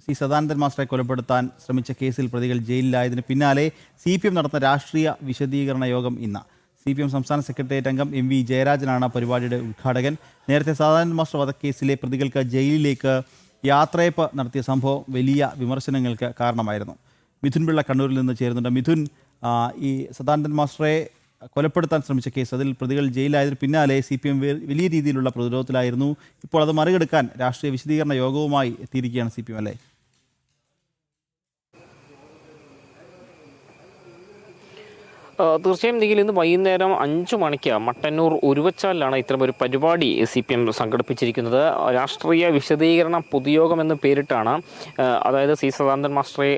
C Sadanandan മാസ്റ്ററെ കൊലപ്പെടുത്താൻ ശ്രമിച്ച കേസിൽ പ്രതികൾ ജയിലിലായതിന് പിന്നാലെ CPM നടത്തുന്ന രാഷ്ട്രീയ വിശദീകരണ യോഗം ഇന്ന്. CPM സംസ്ഥാന സെക്രട്ടേറിയറ്റ് അംഗം MV ജയരാജനാണ് പരിപാടിയുടെ ഉദ്ഘാടകൻ. നേരത്തെ സദാനന്ദൻ മാസ്റ്റർ വധക്കേസിലെ പ്രതികൾക്ക് ജയിലിലേക്ക് യാത്രയപ്പ് നടത്തിയ സംഭവം വലിയ വിമർശനങ്ങൾക്ക് കാരണമായിരുന്നു. മിഥുൻ പിള്ള കണ്ണൂരിൽ നിന്ന് ചേരുന്നുണ്ട്. മിഥുൻ, ഈ സദാനന്ദൻ മാസ്റ്ററെ കൊലപ്പെടുത്താൻ ശ്രമിച്ച കേസ്, അതിൽ പ്രതികൾ ജയിലായതിന് പിന്നാലെ CPM വലിയ രീതിയിലുള്ള പ്രതിരോധത്തിലായിരുന്നു. ഇപ്പോൾ അത് മറികടക്കാൻ രാഷ്ട്രീയ വിശദീകരണ യോഗവുമായി എത്തിയിരിക്കുകയാണ് CPM, അല്ലേ? തീർച്ചയായും നിഖിൽ, ഇന്ന് വൈകുന്നേരം 5 മണിക്ക് മട്ടന്നൂർ ഉരുവച്ചാലിലാണ് ഇത്തരമൊരു പരിപാടി CPM സംഘടിപ്പിച്ചിരിക്കുന്നത്. രാഷ്ട്രീയ വിശദീകരണ പൊതുയോഗം എന്ന് പേരിട്ടാണ്. അതായത് സി സദാനന്ദൻ മാസ്റ്ററെ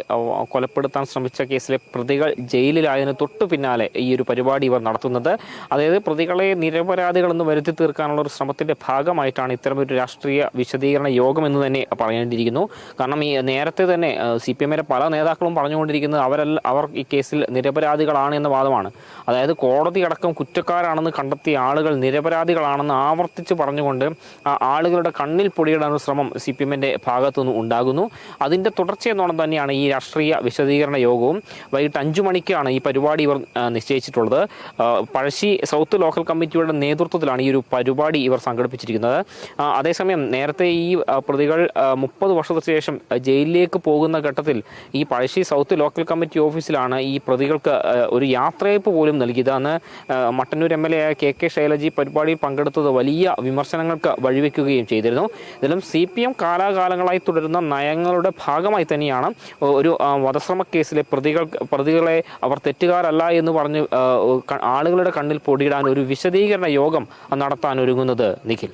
കൊലപ്പെടുത്താൻ ശ്രമിച്ച കേസിലെ പ്രതികൾ ജയിലിലായതിന് തൊട്ടു പിന്നാലെ ഈ ഒരു പരിപാടി ഇവർ നടത്തുന്നത്. അതായത് പ്രതികളെ നിരപരാധികളെന്ന് വരുത്തി തീർക്കാനുള്ള ഒരു ശ്രമത്തിൻ്റെ ഭാഗമായിട്ടാണ് ഇത്തരമൊരു രാഷ്ട്രീയ വിശദീകരണ യോഗം എന്ന് തന്നെ പറയേണ്ടിയിരിക്കുന്നു. കാരണം ഈ നേരത്തെ തന്നെ CPM-ലെ പല നേതാക്കളും പറഞ്ഞുകൊണ്ടിരിക്കുന്നത് അവർ ഈ കേസിൽ നിരപരാധികളാണ് എന്ന വാദമാണ്. അതായത് കോടതി അടക്കം കുറ്റക്കാരാണെന്ന് കണ്ടെത്തിയ ആളുകൾ നിരപരാധികളാണെന്ന് ആവർത്തിച്ച് പറഞ്ഞുകൊണ്ട് ആളുകളുടെ കണ്ണിൽ പൊടിയിടാനുള്ള ശ്രമം CPM-ന്റെ ഭാഗത്തുനിന്ന് ഉണ്ടാകുന്നു. അതിൻ്റെ തുടർച്ചയെന്നോണം തന്നെയാണ് ഈ രാഷ്ട്രീയ വിശദീകരണ യോഗവും. വൈകിട്ട് 5 മണിക്കാണ് ഈ പരിപാടി ഇവർ നിശ്ചയിച്ചിട്ടുള്ളത്. പഴശ്ശി സൗത്ത് ലോക്കൽ കമ്മിറ്റിയുടെ നേതൃത്വത്തിലാണ് ഈ ഒരു പരിപാടി ഇവർ സംഘടിപ്പിച്ചിരിക്കുന്നത്. അതേസമയം നേരത്തെ ഈ പ്രതികൾ 30 വർഷത്തിന് ശേഷം ജയിലിലേക്ക് പോകുന്ന ഘട്ടത്തിൽ ഈ പഴശ്ശി സൗത്ത് ലോക്കൽ കമ്മിറ്റി ഓഫീസിലാണ് ഈ പ്രതികൾക്ക് ഒരു യാത്രയപ്പ് പോലും നൽകിയത്. അന്ന് മട്ടന്നൂർ MLA ആയ KK ശൈലജി പരിപാടിയിൽ പങ്കെടുത്തത് വലിയ വിമർശനങ്ങൾക്ക് വഴിവെക്കുകയും ചെയ്തിരുന്നു. ഇതിലും CPM കാലാകാലങ്ങളായി തുടരുന്ന നയങ്ങളുടെ ഭാഗമായി തന്നെയാണ് ഒരു വധശ്രമ കേസിലെ പ്രതികളെ അവർ തെറ്റുകാരല്ല എന്ന് പറഞ്ഞ് ആളുകളുടെ കണ്ണിൽ പൊടിയിടാൻ ഒരു വിശദീകരണ യോഗം നടത്താൻ ഒരുങ്ങുന്നത്. നിഖിൽ.